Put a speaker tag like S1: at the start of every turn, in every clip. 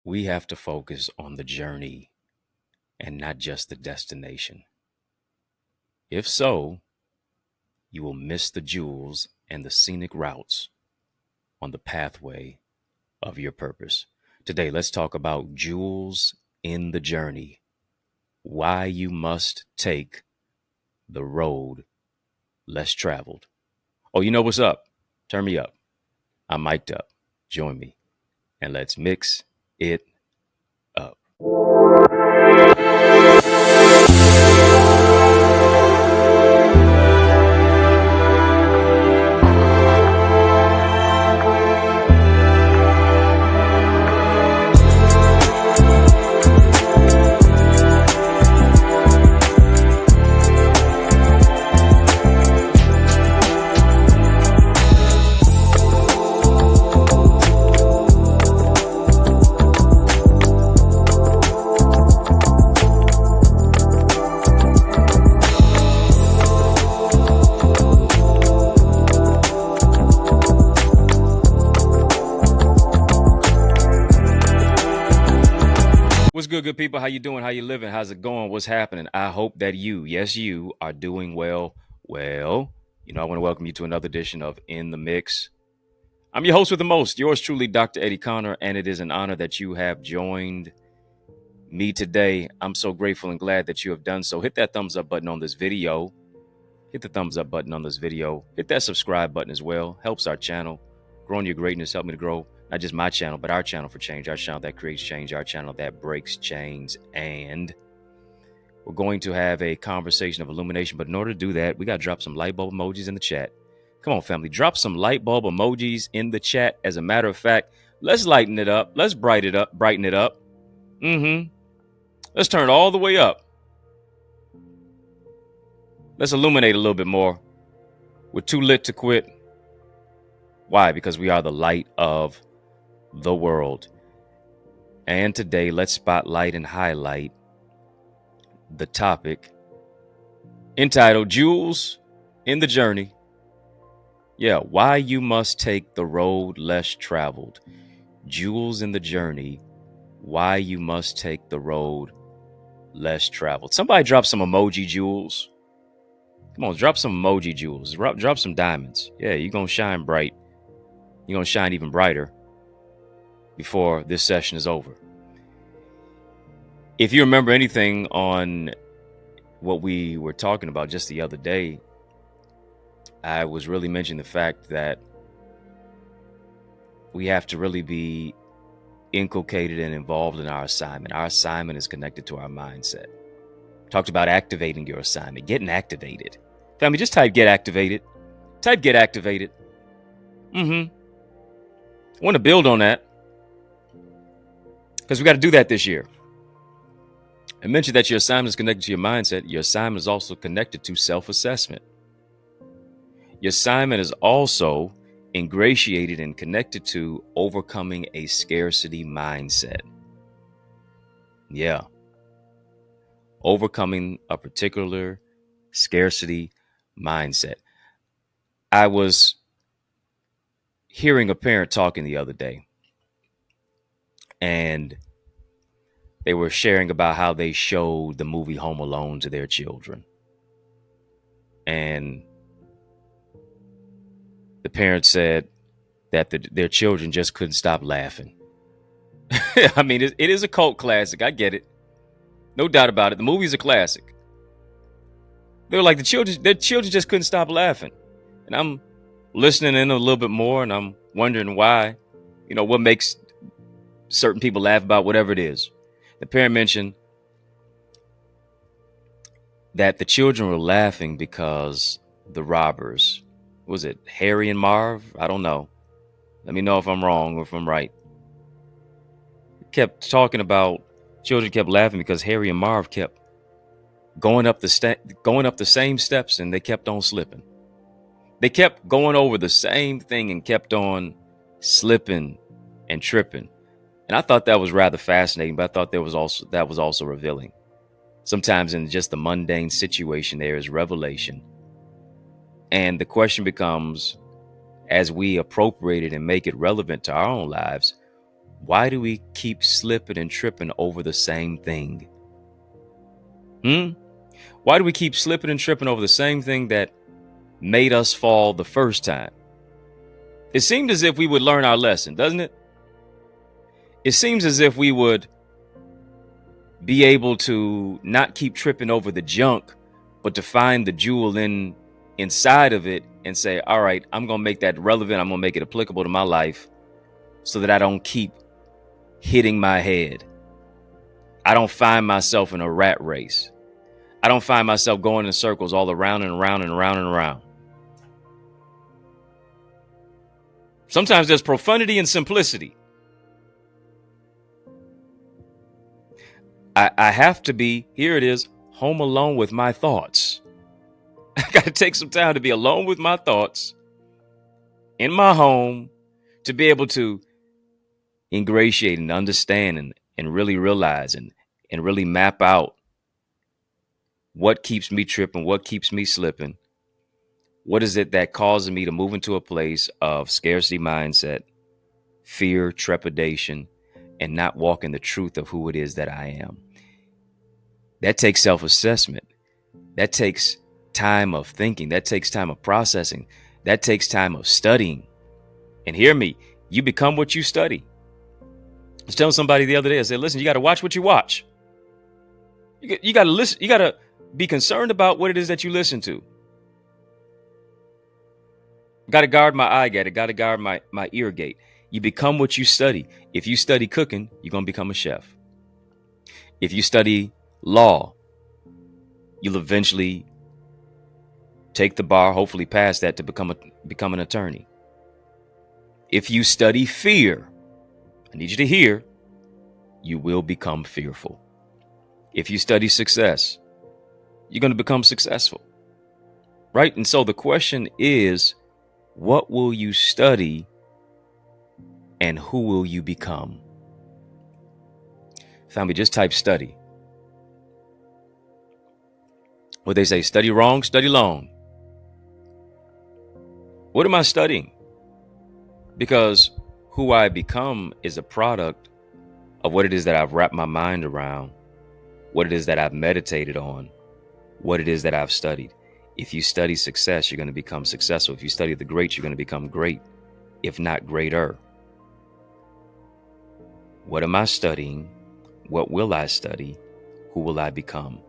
S1: We have to focus on the journey and not just the destination. If so, you will miss the jewels and the scenic routes on the pathway of your purpose. Today, let's talk about jewels in the journey, why you must take the road less traveled. Oh, you know what's up? Turn me up. I'm mic'd up. Join me and let's mix it up. What's good people? How you doing? How you living? How's it going? What's happening? I hope that yes, you are doing well. Well, I want to welcome you to another edition of In the Mix. I'm your host with the most, yours truly, Dr. Eddie Connor, and it is an honor that you have joined me today. I'm so grateful and glad that you have done so. Hit that thumbs up button on this video. Hit the thumbs up button on this video. Hit that subscribe button as well. Helps our channel. Growing your greatness, help me to grow not just my channel, but our channel for change, our channel that creates change, our channel that breaks chains. And we're going to have a conversation of illumination. But in order to do that, we got to drop some light bulb emojis in the chat. Come on, family, drop some light bulb emojis in the chat. As a matter of fact, let's lighten it up. Let's brighten it up. Let's turn it all the way up. Let's illuminate a little bit more. We're too lit to quit. Why? Because we are the light of the world. And today, let's spotlight and highlight the topic entitled Jewels in the Journey. Yeah, why you must take the road less traveled. Jewels in the journey, why you must take the road less traveled. Somebody drop some emoji jewels. Come on, drop some emoji jewels. Drop some diamonds. Yeah, you're going to shine bright. You're going to shine even brighter before this session is over. If you remember anything on what we were talking about just the other day, I was really mentioning the fact that we have to really be inculcated and involved in our assignment. Our assignment is connected to our mindset. Talked about activating your assignment, getting activated. Family, just type get activated. Type get activated. I want to build on that because we got to do that this year. I mentioned that your assignment is connected to your mindset. Your assignment is also connected to self-assessment. Your assignment is also ingratiated and connected to overcoming a scarcity mindset. Yeah. Overcoming a particular scarcity mindset. I was hearing a parent talking the other day, and they were sharing about how they showed the movie Home Alone to their children. And the parents said that their children just couldn't stop laughing. I mean, it is a cult classic. I get it. No doubt about it. The movie's a classic. They were like, their children just couldn't stop laughing. And I'm listening in a little bit more, and I'm wondering why, what makes certain people laugh about whatever it is. The parent mentioned that the children were laughing because the robbers, was it Harry and Marv? I don't know. Let me know if I'm wrong or if I'm right. Kept talking about children kept laughing because Harry and Marv kept going up the same steps, and they kept on slipping. They kept going over the same thing and kept on slipping and tripping. And I thought that was rather fascinating, but I thought that was also revealing. Sometimes in just the mundane situation, there is revelation. And the question becomes, as we appropriate it and make it relevant to our own lives, Why do we keep slipping and tripping over the same thing? Why do we keep slipping and tripping over the same thing that made us fall the first time? It seemed as if we would learn our lesson, doesn't it? It seems as if we would be able to not keep tripping over the junk, but to find the jewel inside of it and say, all right, I'm going to make that relevant. I'm going to make it applicable to my life so that I don't keep hitting my head. I don't find myself in a rat race. I don't find myself going in circles all around and around and around and around. Sometimes there's profundity and simplicity. I have to be, here it is, home alone with my thoughts. I got to take some time to be alone with my thoughts in my home to be able to ingratiate and understand and really realize and really map out what keeps me tripping, what keeps me slipping. What is it that causes me to move into a place of scarcity mindset, fear, trepidation, and not walk in the truth of who it is that I am? That takes self-assessment. That takes time of thinking. That takes time of processing. That takes time of studying. And hear me, you become what you study. I was telling somebody the other day, I said, listen, you got to watch what you watch. You got to listen. You got to be concerned about what it is that you listen to. Got to guard my eye gate. Got to guard my ear gate. You become what you study. If you study cooking, you're going to become a chef. If you study law, you'll eventually take the bar, hopefully pass that to become an attorney. If you study fear, I need you to hear, you will become fearful. If you study success, you're going to become successful. Right? And so the question is, what will you study and who will you become? Family, just type study. What they say, study wrong, study long. What am I studying? Because who I become is a product of what it is that I've wrapped my mind around, what it is that I've meditated on, what it is that I've studied. If you study success, you're going to become successful. If you study the greats, you're going to become great, if not greater. What am I studying? What will I study? Who will I become?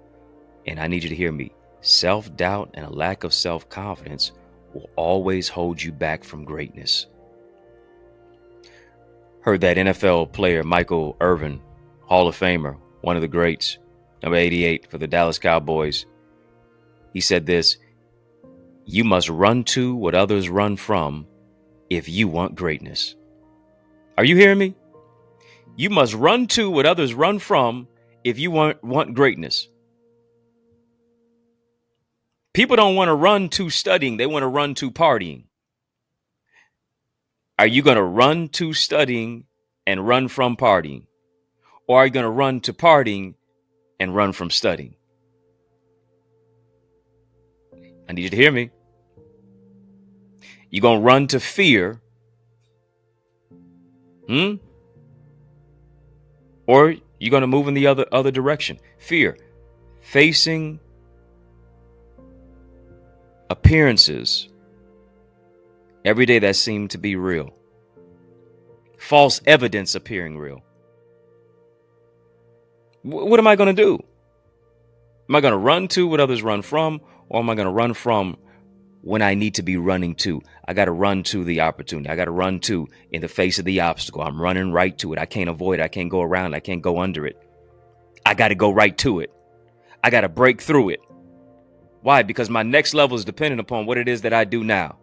S1: And I need you to hear me. Self-doubt and a lack of self-confidence will always hold you back from greatness. Heard that NFL player, Michael Irvin, Hall of Famer, one of the greats, number 88 for the Dallas Cowboys. He said this: you must run to what others run from if you want greatness. Are you hearing me? You must run to what others run from if you want greatness. People don't want to run to studying. They want to run to partying. Are you going to run to studying and run from partying? Or are you going to run to partying and run from studying? I need you to hear me. You're going to run to fear. Or you're going to move in the other direction. Fear. Facing appearances every day that seem to be real. False evidence appearing real. What am I going to do? Am I going to run to what others run from, or am I going to run from when I need to be running to? I got to run to the opportunity. I got to run to in the face of the obstacle. I'm running right to it. I can't avoid it. I can't go around. I can't go under it. I got to go right to it. I got to break through it. Why? Because my next level is dependent upon what it is that I do now.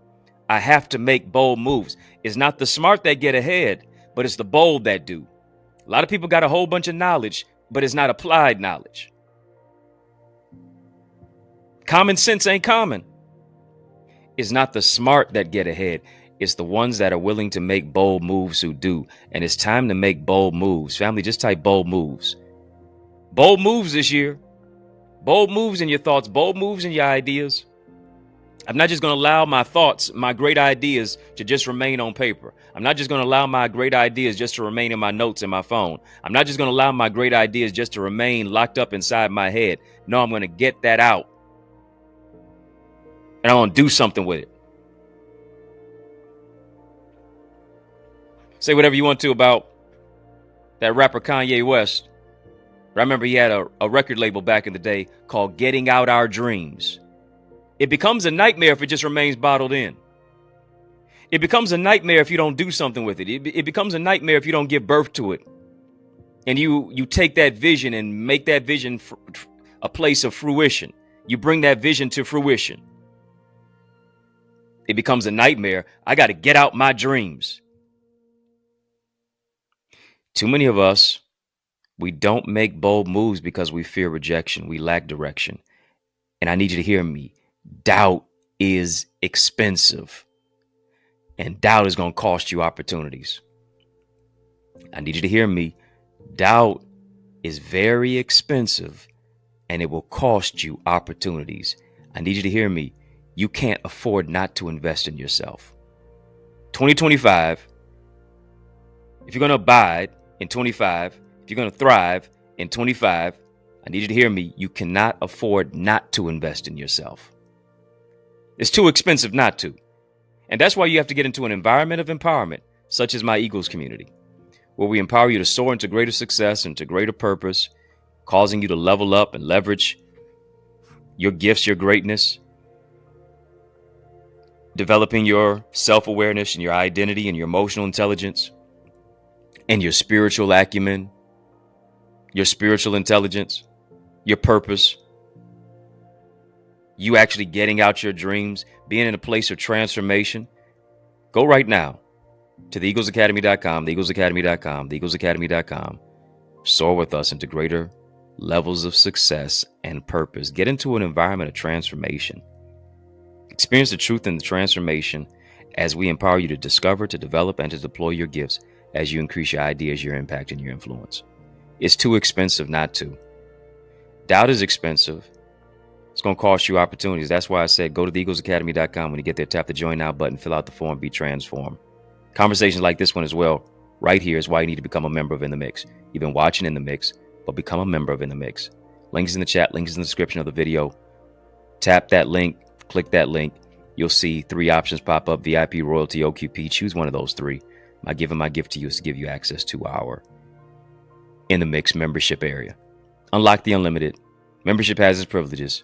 S1: I have to make bold moves. It's not the smart that get ahead, but it's the bold that do. A lot of people got a whole bunch of knowledge, but it's not applied knowledge. Common sense ain't common. It's not the smart that get ahead. It's the ones that are willing to make bold moves who do. And it's time to make bold moves. Family, just type bold moves. Bold moves this year. Bold moves in your thoughts. Bold moves in your ideas. I'm not just going to allow my thoughts, my great ideas to just remain on paper. I'm not just going to allow my great ideas just to remain in my notes in my phone. I'm not just going to allow my great ideas just to remain locked up inside my head. No, I'm going to get that out. And I'm going to do something with it. Say whatever you want to about that rapper Kanye West. I remember he had a record label back in the day called Getting Out Our Dreams. It becomes a nightmare if it just remains bottled in. It becomes a nightmare if you don't do something with it. It becomes a nightmare if you don't give birth to it. And you take that vision and make that vision a place of fruition. You bring that vision to fruition. It becomes a nightmare. I got to get out my dreams. Too many of us, we don't make bold moves because we fear rejection. We lack direction. And I need you to hear me. Doubt is expensive. And doubt is going to cost you opportunities. I need you to hear me. Doubt is very expensive and it will cost you opportunities. I need you to hear me. You can't afford not to invest in yourself. 2025, if you're going to abide in 25, if you're going to thrive in 25, I need you to hear me. You cannot afford not to invest in yourself. It's too expensive not to. And that's why you have to get into an environment of empowerment, such as my Eagles community, where we empower you to soar into greater success and to greater purpose, causing you to level up and leverage your gifts, your greatness, developing your self-awareness and your identity and your emotional intelligence and your spiritual acumen, your spiritual intelligence, your purpose, you actually getting out your dreams, being in a place of transformation. Go right now to theeaglesacademy.com, theeaglesacademy.com, theeaglesacademy.com. Soar with us into greater levels of success and purpose. Get into an environment of transformation. Experience the truth and the transformation as we empower you to discover, to develop, and to deploy your gifts as you increase your ideas, your impact, and your influence. It's too expensive not to. Doubt is expensive. It's going to cost you opportunities. That's why I said go to theeaglesacademy.com. When you get there, tap the Join Now button, fill out the form, be transformed. Conversations like this one as well, right here, is why you need to become a member of In the Mix. You've been watching In the Mix, but become a member of In the Mix. Links in the chat, links in the description of the video. Tap that link, click that link. You'll see 3 options pop up: VIP, Royalty, OQP. Choose one of those 3. My gift to you is to give you access to our In the Mix membership area. Unlock the unlimited. Membership has its privileges.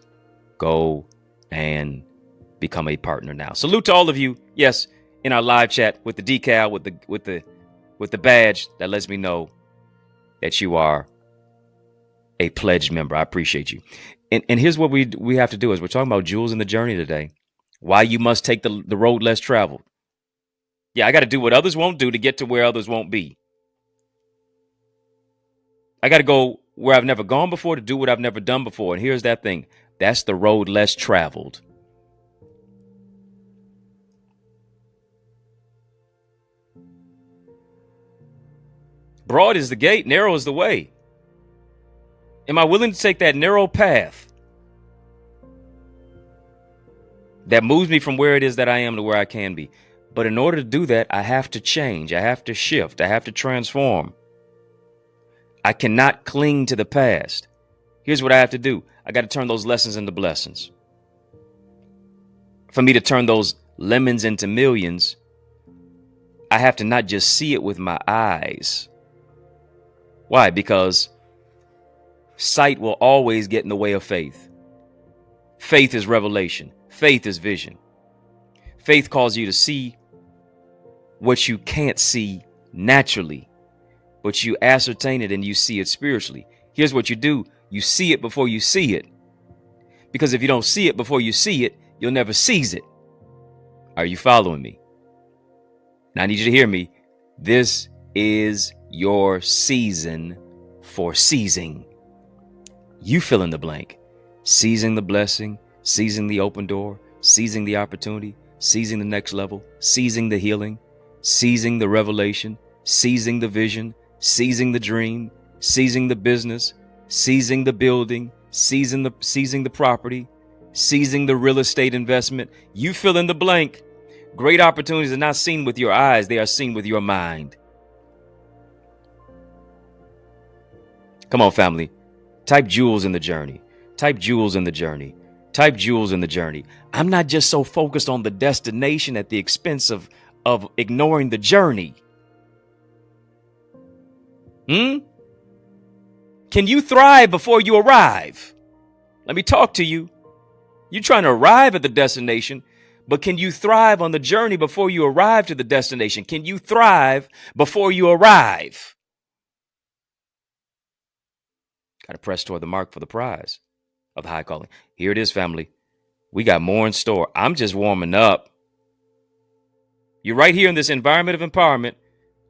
S1: Go and become a partner now. Salute to all of you. Yes, in our live chat with the decal, with the badge that lets me know that you are a pledged member. I appreciate you. And here's what we have to do is we're talking about jewels in the journey today. Why you must take the road less traveled. Yeah, I got to do what others won't do to get to where others won't be. I got to go where I've never gone before to do what I've never done before. And here's that thing. That's the road less traveled. Broad is the gate, narrow is the way. Am I willing to take that narrow path that moves me from where it is that I am to where I can be? But in order to do that, I have to change. I have to shift. I have to transform. I cannot cling to the past. Here's what I have to do. I got to turn those lessons into blessings. For me to turn those lemons into millions, I have to not just see it with my eyes. Why? Because sight will always get in the way of faith. Faith is revelation. Faith is vision. Faith calls you to see what you can't see naturally, but you ascertain it and you see it spiritually. Here's what you do. You see it before you see it. Because if you don't see it before you see it, you'll never seize it. Are you following me? Now I need you to hear me. This is your season for seizing. You fill in the blank. Seizing the blessing, seizing the open door, seizing the opportunity, seizing the next level, seizing the healing, seizing the revelation, seizing the vision, seizing the dream, seizing the business, seizing the building, seizing the property, seizing the real estate investment. You fill in the blank. Great opportunities are not seen with your eyes. They are seen with your mind. Come on, family. Type jewels in the journey. Type jewels in the journey. Type jewels in the journey. I'm not just so focused on the destination at the expense of ignoring the journey. Can you thrive before you arrive? Let me talk to you. You're trying to arrive at the destination, but can you thrive on the journey before you arrive to the destination? Can you thrive before you arrive? Got to press toward the mark for the prize of the high calling. Here it is, family. We got more in store. I'm just warming up. You're right here in this environment of empowerment.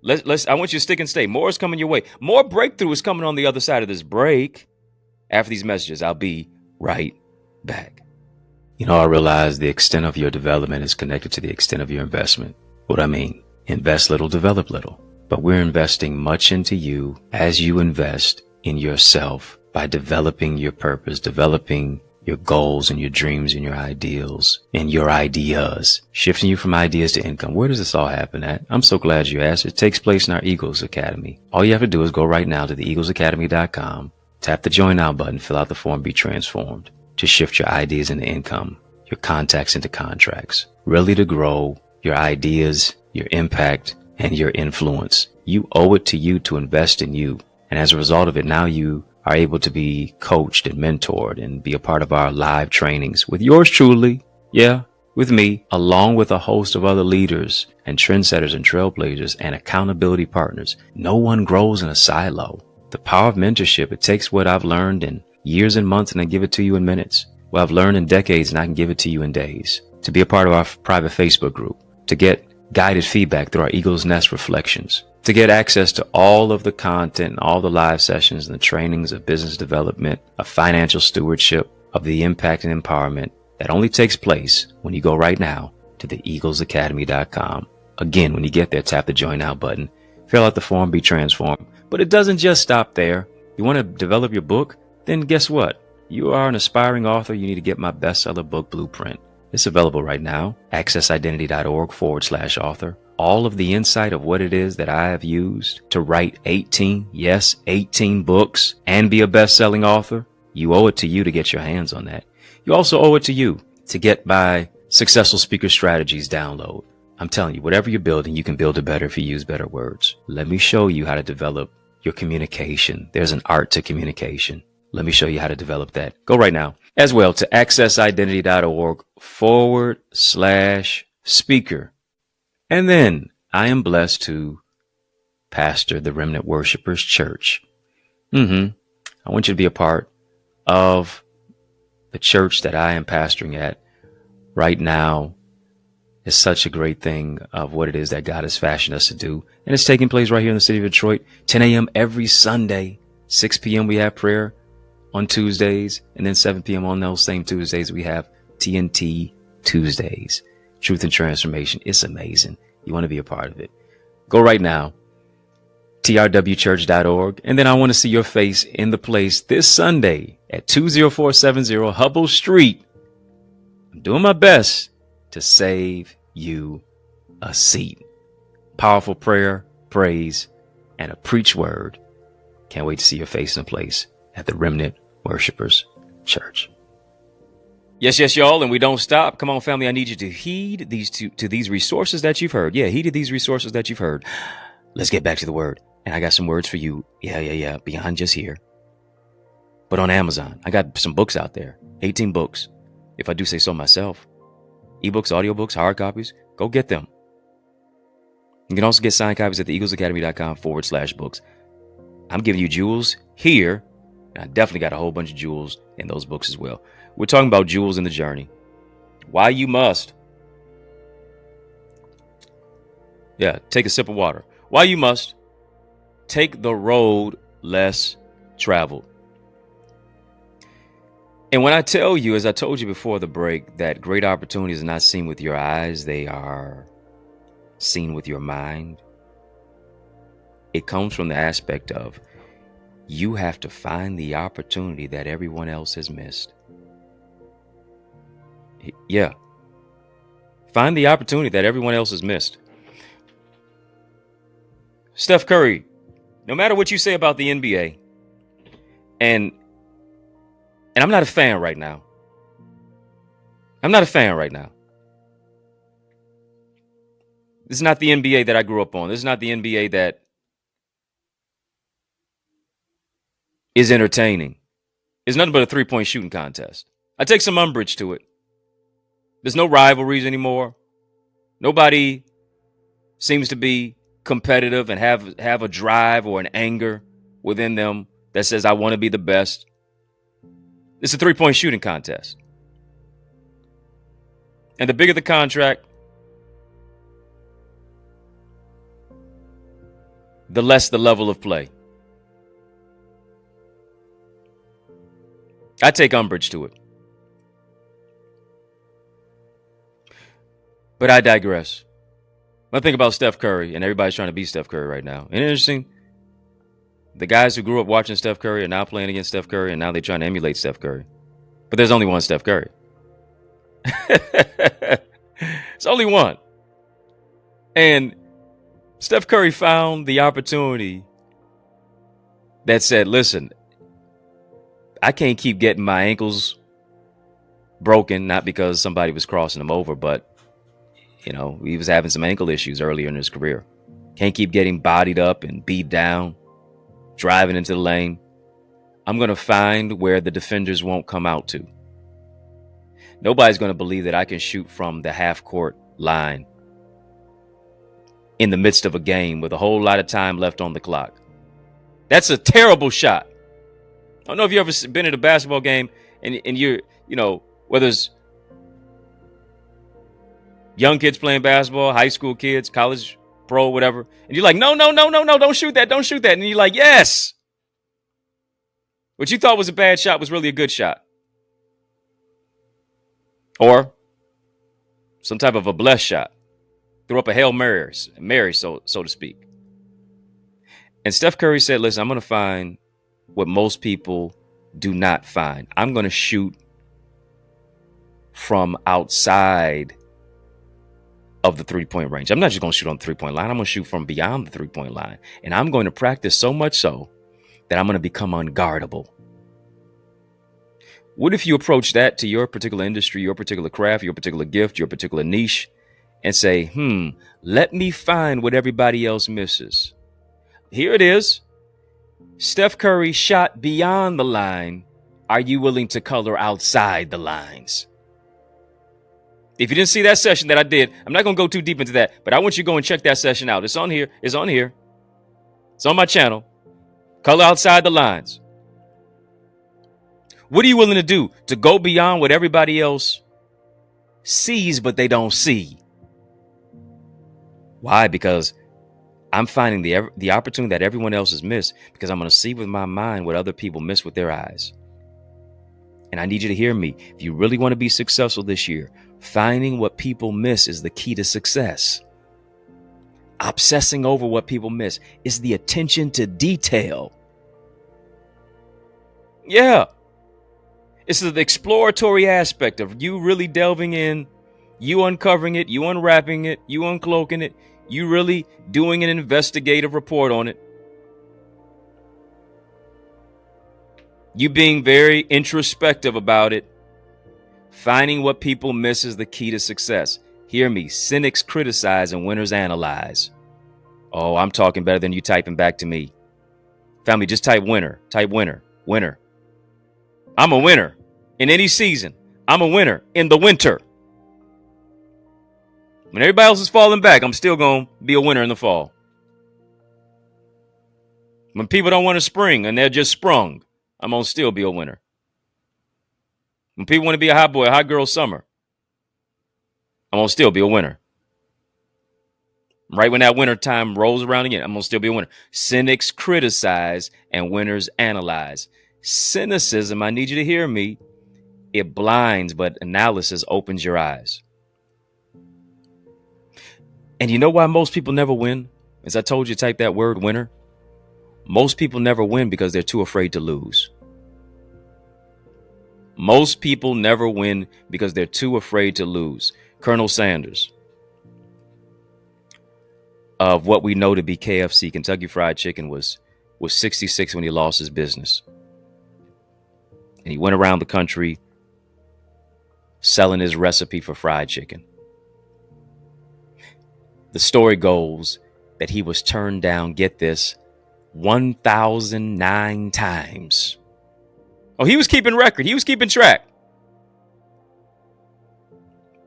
S1: I want you to stick and stay. More is coming your way. More breakthrough is coming on the other side of this break. After these messages, I'll be right back. You know, I realize the extent of your development is connected to the extent of your investment. What I mean, invest little, develop little. But we're investing much into you as you invest in yourself by developing your purpose, developing your goals and your dreams and your ideals and your ideas, shifting you from ideas to income. Where does this all happen at? I'm so glad you asked. It takes place in our Eagles Academy. All you have to do is go right now to theeaglesacademy.com, tap the join now button, fill out the form, be transformed to shift your ideas into income, your contacts into contracts, really to grow your ideas, your impact, and your influence. You owe it to you to invest in you. And as a result of it, now you are able to be coached and mentored and be a part of our live trainings with yours truly. Yeah, with me, along with a host of other leaders and trendsetters and trailblazers and accountability partners. No one grows in a silo. The power of mentorship, it takes what I've learned in years and months and I give it to you in minutes. What I've learned in decades and I can give it to you in days. To be a part of our private Facebook group, to get guided feedback through our Eagle's Nest reflections, to get access to all of the content and all the live sessions and the trainings of business development, of financial stewardship, of the impact and empowerment that only takes place when you go right now to theeaglesacademy.com. Again, when you get there, tap the join now button, fill out the form, be transformed. But it doesn't just stop there. You want to develop your book? Then guess what? You are an aspiring author. You need to get my bestseller book blueprint. It's available right now. accessidentity.org/author. All of the insight of what it is that I have used to write 18 books and be a best-selling author. You owe it to you to get your hands on that. You also owe it to you to get my Successful Speaker Strategies download. I'm telling you, whatever you're building, you can build it better if you use better words. Let me show you how to develop your communication. There's an art to communication. Let me show you how to develop that. Go right now as well to accessidentity.org/speaker. And then I am blessed to pastor the Remnant Worshipers Church. I want you to be a part of the church that I am pastoring at right now. Is such a great thing of what it is that God has fashioned us to do. And it's taking place right here in the city of Detroit, 10 a.m. every Sunday, 6 p.m. we have prayer on Tuesdays, and then 7 p.m. on those same Tuesdays, we have TNT Tuesdays, Truth and Transformation. It's amazing. You want to be a part of it. Go right now, trwchurch.org. And then I want to see your face in the place this Sunday at 20470 Hubble Street. I'm doing my best to save you a seat. Powerful prayer, praise, and a preach word. Can't wait to see your face in place at the Remnant Worshipers Church. Yes, y'all, and we don't stop. Come on, family, I need you to heed these resources that you've heard. Yeah, heed these resources that you've heard. Let's get back to the word. And I got some words for you. Yeah. Beyond just here. But on Amazon, I got some books out there. 18 books, if I do say so myself. Ebooks, audiobooks, hard copies. Go get them. You can also get signed copies at theeaglesacademy.com/books. I'm giving you jewels here. And I definitely got a whole bunch of jewels in those books as well. We're talking about jewels in the journey. Why you must. Yeah, take a sip of water. Why you must take the road less traveled. And when I tell you, as I told you before the break, that great opportunities are not seen with your eyes, they are seen with your mind. It comes from the aspect of you have to find the opportunity that everyone else has missed. Yeah. Find the opportunity that everyone else has missed. Steph Curry, no matter what you say about the NBA, and I'm not a fan right now. I'm not a fan right now. This is not the NBA that I grew up on. This is not the NBA that is entertaining. It's nothing but a three-point shooting contest. I take some umbrage to it. There's no rivalries anymore. Nobody seems to be competitive and have a drive or an anger within them that says, I want to be the best. It's a three-point shooting contest. And the bigger the contract, the less the level of play. I take umbrage to it. But I digress. I think about Steph Curry, and everybody's trying to beat Steph Curry right now. And interesting, the guys who grew up watching Steph Curry are now playing against Steph Curry, and now they're trying to emulate Steph Curry. But there's only one Steph Curry. It's only one. And Steph Curry found the opportunity that said, listen, I can't keep getting my ankles broken, not because somebody was crossing him over, but, you know, he was having some ankle issues earlier in his career. Can't keep getting bodied up and beat down, driving into the lane. I'm going to find where the defenders won't come out to. Nobody's going to believe that I can shoot from the half court line in the midst of a game with a whole lot of time left on the clock. That's a terrible shot. I don't know if you've ever been at a basketball game and you're, you know, whether it's young kids playing basketball, high school kids, college, pro, whatever. And you're like, no, don't shoot that. Don't shoot that. And you're like, yes. What you thought was a bad shot was really a good shot. Or some type of a blessed shot. Threw up a Hail Mary, so to speak. And Steph Curry said, listen, I'm going to find what most people do not find. I'm going to shoot from outside of the three-point range. I'm not just going to shoot on the three-point line. I'm going to shoot from beyond the three-point line. And I'm going to practice so much so that I'm going to become unguardable. What if you approach that to your particular industry, your particular craft, your particular gift, your particular niche, and say, let me find what everybody else misses. Here it is. Steph Curry shot beyond the line. Are you willing to color outside the lines? If you didn't see that session that I did, I'm not going to go too deep into that, but I want you to go and check that session out. It's on here. It's on here. It's on my channel. Color outside the lines. What are you willing to do to go beyond what everybody else sees, but they don't see? Why? Because I'm finding the opportunity that everyone else has missed, because I'm going to see with my mind what other people miss with their eyes. And I need you to hear me. If you really want to be successful this year, finding what people miss is the key to success. Obsessing over what people miss is the attention to detail. Yeah. It's the exploratory aspect of you really delving in, you uncovering it, you unwrapping it, you uncloaking it, you really doing an investigative report on it. You being very introspective about it. Finding what people miss is the key to success. Hear me. Cynics criticize and winners analyze. Oh, I'm talking better than you typing back to me. Family, just type winner. Type winner. Winner. I'm a winner in any season. I'm a winner in the winter. When everybody else is falling back, I'm still going to be a winner in the fall. When people don't want to spring and they're just sprung, I'm going to still be a winner. When people want to be a hot boy, a hot girl summer, I'm going to still be a winner. Right when that winter time rolls around again, I'm going to still be a winner. Cynics criticize and winners analyze. Cynicism, I need you to hear me, it blinds, but analysis opens your eyes. And you know why most people never win? As I told you, type that word winner. Most people never win because they're too afraid to lose. Most people never win because they're too afraid to lose. Colonel Sanders, of what we know to be KFC, Kentucky Fried Chicken, was 66 when he lost his business. And he went around the country selling his recipe for fried chicken. The story goes that he was turned down, get this, 1,009 times. Oh, he was keeping record. He was keeping track.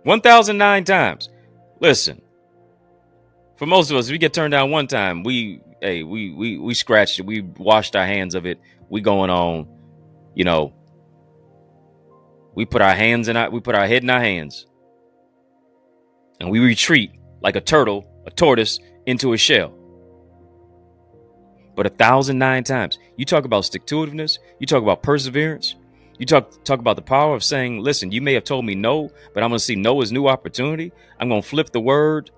S1: 1,009 times. Listen, for most of us, we get turned down one time. We scratched it. We washed our hands of it. We going on, we put our head in our hands, and we retreat like a turtle, a tortoise, into a shell. But 1,009 times, you talk about stick-to-itiveness, you talk about perseverance, you talk about the power of saying, listen, you may have told me no, but I'm going to see no as new opportunity. I'm going to flip the word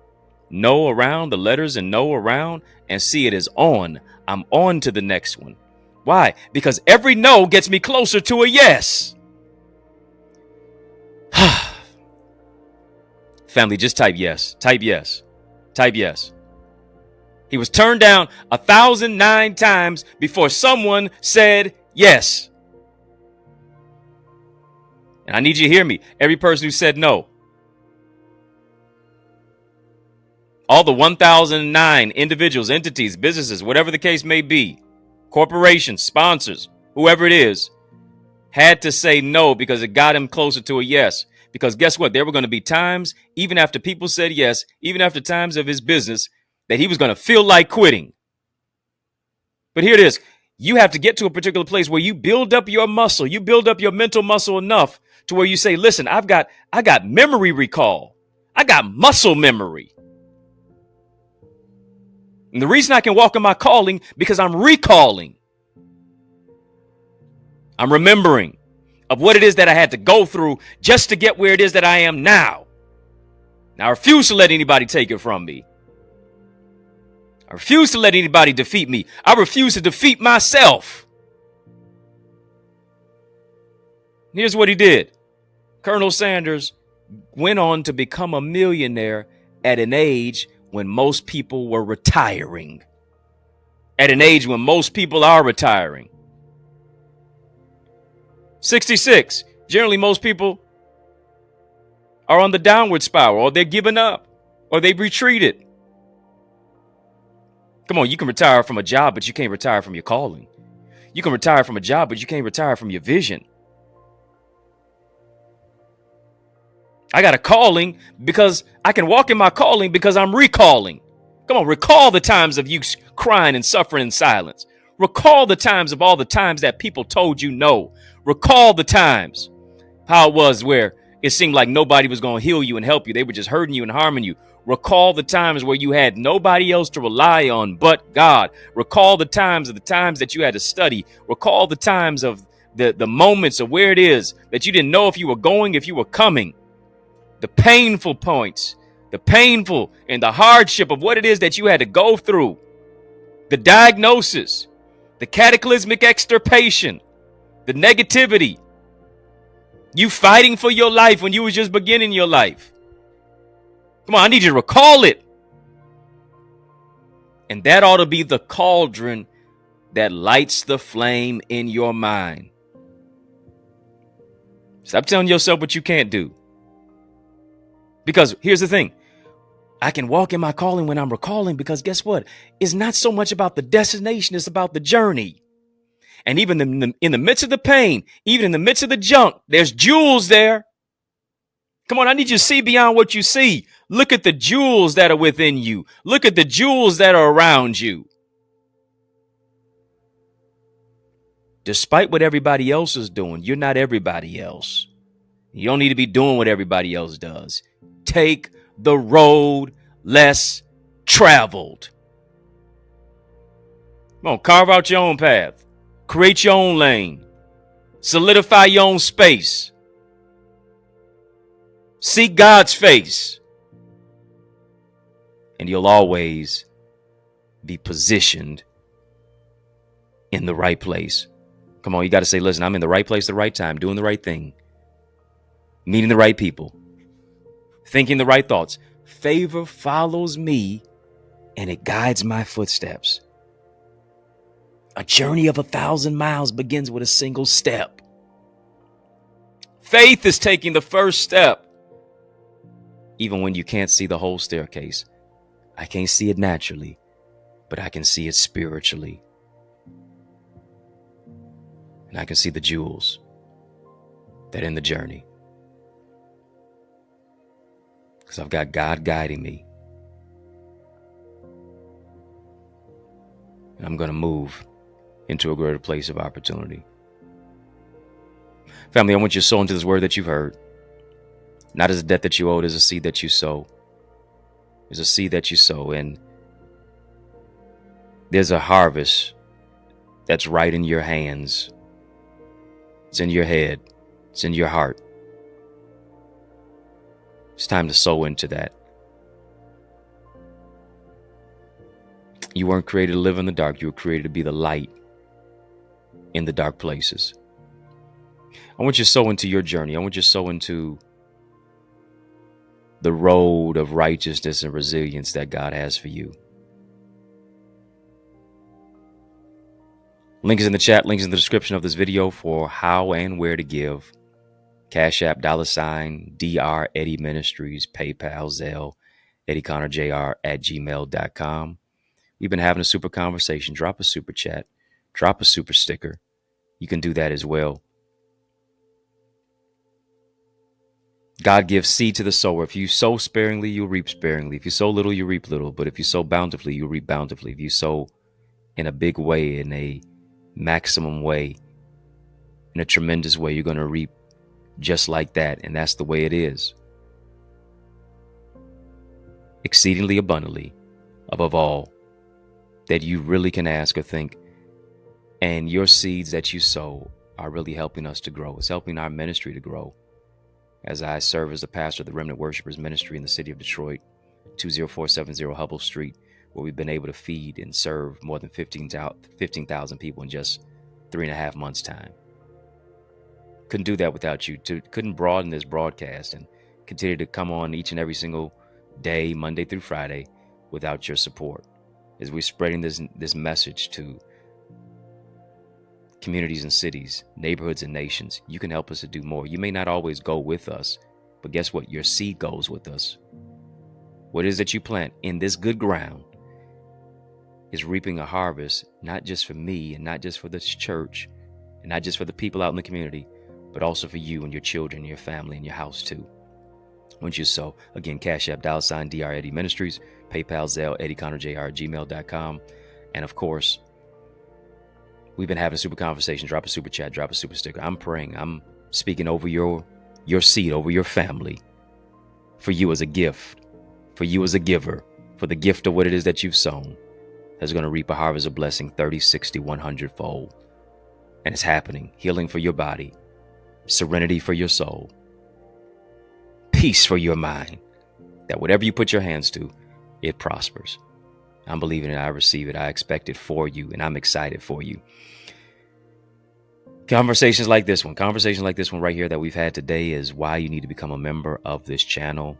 S1: no around, the letters and no around, and see it as on. I'm on to the next one. Why? Because every no gets me closer to a yes. Family, just type yes. Type yes. Type yes. He was turned down 1,009 times before someone said yes. And I need you to hear me. Every person who said no. All the 1,009 individuals, entities, businesses, whatever the case may be, corporations, sponsors, whoever it is, had to say no because it got him closer to a yes. Because guess what? There were going to be times, even after people said yes, even after times of his business, that he was going to feel like quitting. But here it is. You have to get to a particular place where you build up your muscle. You build up your mental muscle enough to where you say, listen, I got memory recall. I got muscle memory. And the reason I can walk in my calling, because I'm recalling. I'm remembering of what it is that I had to go through just to get where it is that I am now. Now, I refuse to let anybody take it from me. I refuse to let anybody defeat me. I refuse to defeat myself. Here's what he did. Colonel Sanders went on to become a millionaire at an age when most people were retiring. At an age when most people are retiring. 66. Generally, most people are on the downward spiral, or they're giving up, or they've retreated. Come on, you can retire from a job, but you can't retire from your calling. You can retire from a job, but you can't retire from your vision. I got a calling because I can walk in my calling because I'm recalling. Come on, recall the times of you crying and suffering in silence. Recall the times of all the times that people told you no. Recall the times how it was where it seemed like nobody was going to heal you and help you. They were just hurting you and harming you. Recall the times where you had nobody else to rely on but God. Recall the times that you had to study. Recall the times of the moments of where it is that you didn't know if you were going, if you were coming. The painful points, the painful and the hardship of what it is that you had to go through. The diagnosis, the cataclysmic extirpation, the negativity. You fighting for your life when you was just beginning your life. Come on, I need you to recall it. And that ought to be the cauldron that lights the flame in your mind. Stop telling yourself what you can't do. Because here's the thing. I can walk in my calling when I'm recalling, because guess what? It's not so much about the destination. It's about the journey. And even in the midst of the pain, even in the midst of the junk, there's jewels there. Come on, I need you to see beyond what you see. Look at the jewels that are within you. Look at the jewels that are around you. Despite what everybody else is doing, you're not everybody else. You don't need to be doing what everybody else does. Take the road less traveled. Come on, carve out your own path. Create your own lane. Solidify your own space. Seek God's face. And you'll always be positioned in the right place. Come on, you got to say, listen, I'm in the right place at the right time, doing the right thing, meeting the right people, thinking the right thoughts. Favor follows me and it guides my footsteps. A journey of 1,000 miles begins with a single step. Faith is taking the first step. Even when you can't see the whole staircase. I can't see it naturally, but I can see it spiritually. And I can see the jewels that are in the journey. Because I've got God guiding me. And I'm going to move into a greater place of opportunity. Family, I want you to sow into this word that you've heard. Not as a debt that you owe, it is a seed that you sow. There's a seed that you sow, and there's a harvest that's right in your hands. It's in your head. It's in your heart. It's time to sow into that. You weren't created to live in the dark. You were created to be the light in the dark places. I want you to sow into your journey. I want you to sow into the road of righteousness and resilience that God has for you. Link is in the chat. Links in the description of this video for how and where to give. Cash App, $, Eddie Ministries, PayPal, Zelle, EddieConnorJr @gmail.com. We've been having a super conversation. Drop a super chat. Drop a super sticker. You can do that as well. God gives seed to the sower. If you sow sparingly, you'll reap sparingly. If you sow little, you reap little. But if you sow bountifully, you reap bountifully. If you sow in a big way, in a maximum way, in a tremendous way, you're going to reap just like that. And that's the way it is. Exceedingly abundantly, above all, that you really can ask or think. And your seeds that you sow are really helping us to grow. It's helping our ministry to grow. As I serve as the pastor of the Remnant Worshipers Ministry in the city of Detroit, 20470 Hubble Street, where we've been able to feed and serve more than 15,000 people in just 3.5 months' time. Couldn't do that without you. Couldn't broaden this broadcast and continue to come on each and every single day, Monday through Friday, without your support. As we're spreading this message to communities and cities, neighborhoods and nations, you can help us to do more. You may not always go with us, but guess what? Your seed goes with us. What it is that you plant in this good ground is reaping a harvest, not just for me and not just for this church and not just for the people out in the community, but also for you and your children, and your family, and your house too. Once you sow, again, Cash App, $, Eddie Ministries, PayPal, Zelle, EddieConnorJr @gmail.com. And of course, we've been having a super conversation. Drop a super chat, drop a super sticker. I'm praying. I'm speaking over your seed, over your family, for you as a gift, for you as a giver, for the gift of what it is that you've sown that's going to reap a harvest of blessing 30, 60, 100-fold. And it's happening. Healing for your body, serenity for your soul, peace for your mind, that whatever you put your hands to, it prospers. I'm believing it. I receive it. I expect it for you, and I'm excited for you. Conversations like this one right here that we've had today is why you need to become a member of this channel.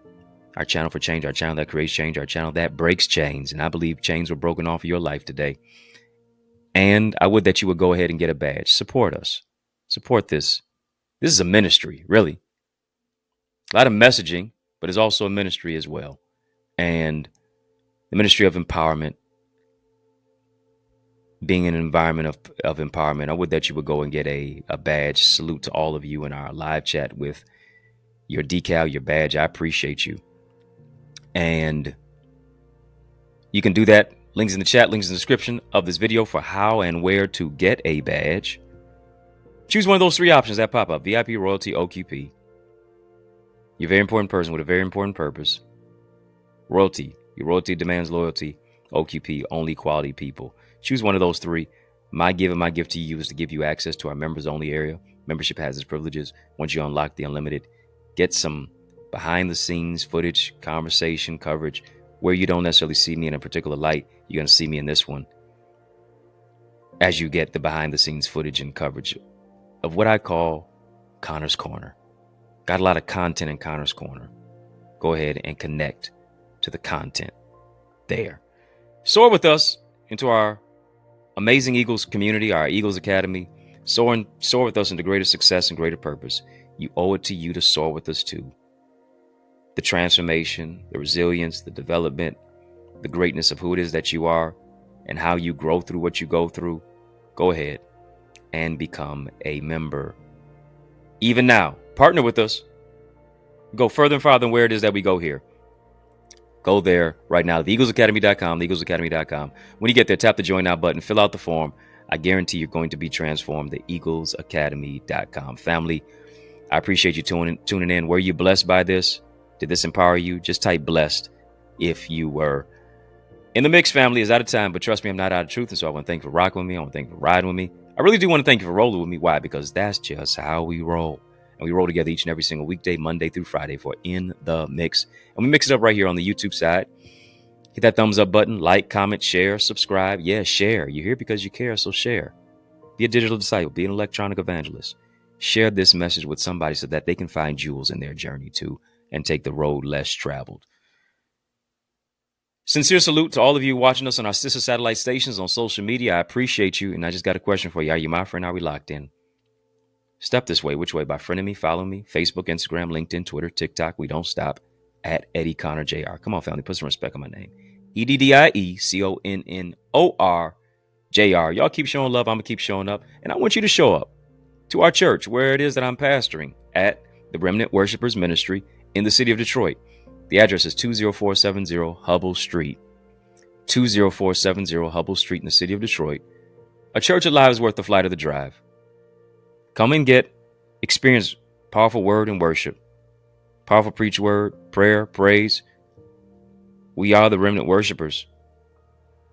S1: Our channel for change, our channel that creates change, our channel that breaks chains. And I believe chains were broken off of your life today. And I would that you would go ahead and get a badge. Support us. Support this. This is a ministry, really. A lot of messaging, but it's also a ministry as well. And the ministry of empowerment, being in an environment of empowerment, I would that you would go and get a badge. Salute to all of you in our live chat with your decal, your badge. I appreciate you. And you can do that. Links in the chat, links in the description of this video for how and where to get a badge. Choose one of those 3 options that pop up: VIP, royalty, OQP. You're a very important person with a very important purpose. Royalty. Your royalty demands loyalty. OQP, only quality people. Choose one of those 3. My gift to you is to give you access to our members only area. Membership has its privileges. Once you unlock the unlimited, get some behind the scenes footage, conversation, coverage, where you don't necessarily see me in a particular light. You're going to see me in this one. as you get the behind the scenes footage and coverage of what I call Connor's Corner. Got a lot of content in Connor's Corner. Go ahead and connect to the content there. Soar with us into our amazing Eagles community, our Eagles Academy. Soar with us into greater success and greater purpose. You owe it to you to soar with us too. The transformation, the resilience, the development, the greatness of who it is that you are and how you grow through what you go through. Go ahead and become a member. Even now, partner with us. Go further and farther than where it is that we go here. Go there right now, theeaglesacademy.com, theeaglesacademy.com. When you get there, tap the Join Now button, fill out the form. I guarantee you're going to be transformed, theeaglesacademy.com. Family, I appreciate you tuning in. Were you blessed by this? Did this empower you? Just type blessed if you were. In the Mix family is out of time, but trust me, I'm not out of truth. And so I want to thank you for rocking with me. I want to thank you for riding with me. I really do want to thank you for rolling with me. Why? Because that's just how we roll. And we roll together each and every single weekday, Monday through Friday for In the Mix. And we mix it up right here on the YouTube side. Hit that thumbs up button, like, comment, share, subscribe. Yeah, share. You're here because you care, so share. Be a digital disciple. Be an electronic evangelist. Share this message with somebody so that they can find jewels in their journey too and take the road less traveled. Sincere salute to all of you watching us on our sister satellite stations on social media. I appreciate you. And I just got a question for you. Are you my friend? Are we locked in? Step this way. Which way? By friending me, follow me. Facebook, Instagram, LinkedIn, Twitter, TikTok. We don't stop. At EddieConnorJr. Come on, family. Put some respect on my name. EddieConnorJr. Y'all keep showing love. I'm going to keep showing up. And I want you to show up to our church where it is that I'm pastoring at the Remnant Worshipers Ministry in the city of Detroit. The address is 20470 Hubble Street. 20470 Hubble Street in the city of Detroit. A church alive is worth the flight of the drive. Come and experience powerful word and worship. Powerful preach word, prayer, praise. We are the remnant worshipers.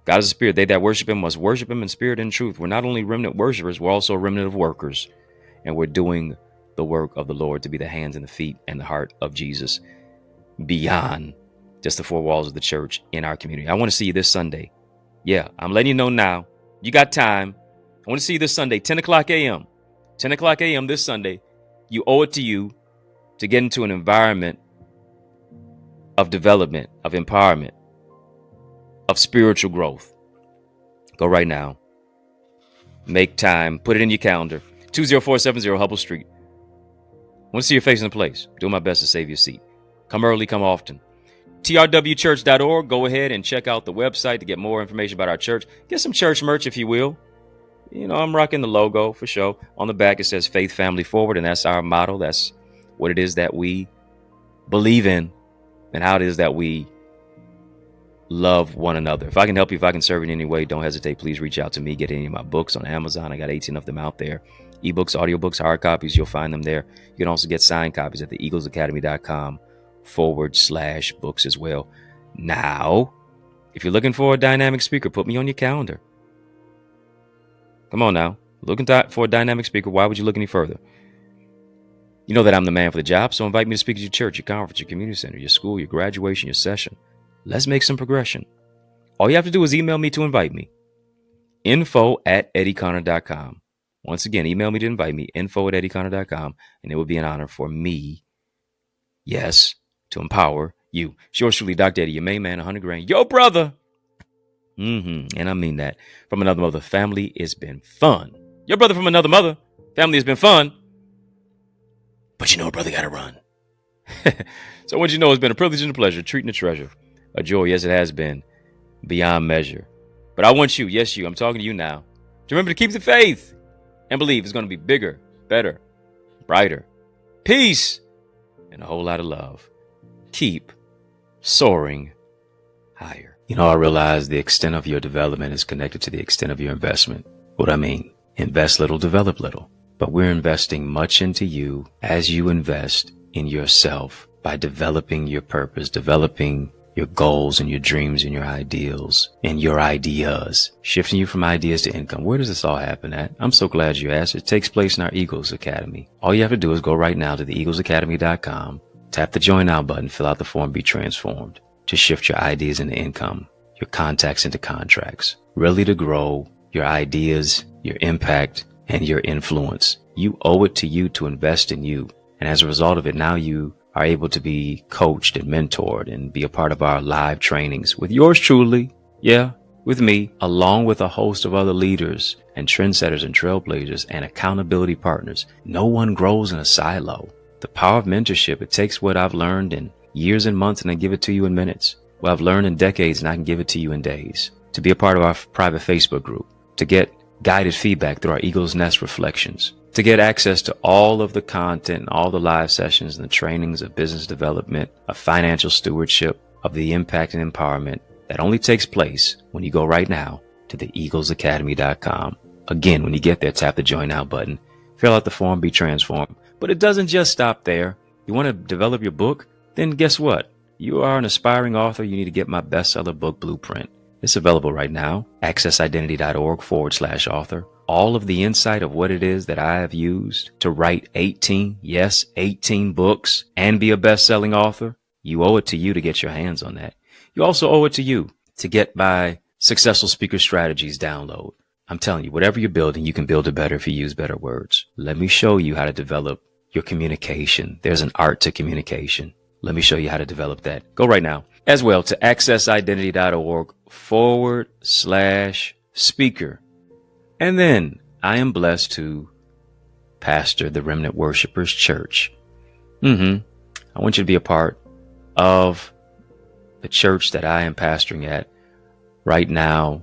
S1: God is a spirit. They that worship him must worship him in spirit and truth. We're not only remnant worshipers, we're also a remnant of workers. And we're doing the work of the Lord to be the hands and the feet and the heart of Jesus beyond just the four walls of the church in our community. I want to see you this Sunday. Yeah, I'm letting you know now. You got time. I want to see you this Sunday, 10 o'clock a.m. 10 o'clock a.m. this Sunday. You owe it to you to get into an environment of development, of empowerment, of spiritual growth. Go right now. Make time. Put it in your calendar. 20470 Hubble Street. I want to see your face in the place. Doing my best to save your seat. Come early, come often. trwchurch.org. Go ahead and check out the website to get more information about our church. Get some church merch, if you will. You know, I'm rocking the logo for sure. On the back, it says Faith Family Forward, and that's our motto. That's what it is that we believe in and how it is that we love one another. If I can help you, if I can serve in any way, don't hesitate. Please reach out to me. Get any of my books on Amazon. I got 18 of them out there. Ebooks, audiobooks, hard copies. You'll find them there. You can also get signed copies at theeaglesacademy.com/books as well. Now, if you're looking for a dynamic speaker, put me on your calendar. Come on now. Looking for a dynamic speaker. Why would you look any further? You know that I'm the man for the job, so invite me to speak at your church, your conference, your community center, your school, your graduation, your session. Let's make some progression. All you have to do is email me to invite me. info@eddieconnor.com. Once again, email me to invite me, info@eddieconnor.com, and it would be an honor for me, yes, to empower you. Yours truly, Dr. Eddie, your main man, 100 grand. Yo, brother. And I mean that. From another mother, family, it's been fun. Your brother from another mother, family, has been fun. But you know, brother got to run. So I want you to know it's been a privilege and a pleasure, treating a treasure, a joy. Yes, it has been beyond measure. But I want you, yes, you, I'm talking to you now, to remember to keep the faith and believe it's going to be bigger, better, brighter, peace, and a whole lot of love. Keep soaring higher. You know, I realize the extent of your development is connected to the extent of your investment. What I mean, invest little, develop little. But we're investing much into you as you invest in yourself by developing your purpose, developing your goals and your dreams and your ideals and your ideas, shifting you from ideas to income. Where does this all happen at? I'm so glad you asked. It takes place in our Eagles Academy. All you have to do is go right now to theeaglesacademy.com, tap the Join Now button, fill out the form, be transformed, to shift your ideas into income, your contacts into contracts, really to grow your ideas, your impact, and your influence. You owe it to you to invest in you. And as a result of it, now you are able to be coached and mentored and be a part of our live trainings with yours truly. Yeah, with me, along with a host of other leaders and trendsetters and trailblazers and accountability partners. No one grows in a silo. The power of mentorship, it takes what I've learned in years and months and I give it to you in minutes. What I've learned in decades and I can give it to you in days. To be a part of our private Facebook group, to get guided feedback through our Eagle's Nest reflections, to get access to all of the content and all the live sessions and the trainings of business development, of financial stewardship, of the impact and empowerment that only takes place when you go right now to the eaglesacademy.com. Again, when you get there, tap the join now button, fill out the form, be transformed. But it doesn't just stop there. You want to develop your book? Then guess what? You are an aspiring author. You need to get my bestseller book blueprint. It's available right now. accessidentity.org/author. All of the insight of what it is that I have used to write 18 books and be a best-selling author. You owe it to you to get your hands on that. You also owe it to you to get my Successful Speaker Strategies download. I'm telling you, whatever you're building, you can build it better if you use better words. Let me show you how to develop your communication. There's an art to communication. Let me show you how to develop that. Go right now as well to accessidentity.org/speaker. And then I am blessed to pastor the Remnant Worshipers Church. I want you to be a part of the church that I am pastoring at right now.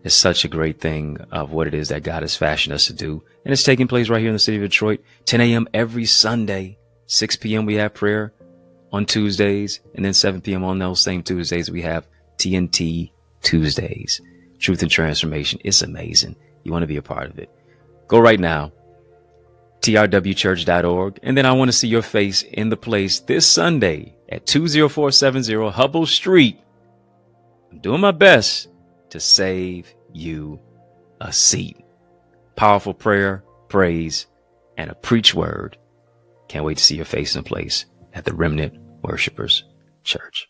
S1: Is such a great thing of what it is that God has fashioned us to do. And it's taking place right here in the city of Detroit, 10 a.m. every Sunday, 6 p.m. we have prayer on Tuesdays, and then 7 p.m. on those same Tuesdays, we have TNT Tuesdays, Truth and Transformation. It's amazing. You want to be a part of it. Go right now, trwchurch.org. And then I want to see your face in the place this Sunday at 20470 Hubble Street. I'm doing my best to save you a seat. Powerful prayer, praise, and a preach word. Can't wait to see your face in place at the Remnant Worshipers Church.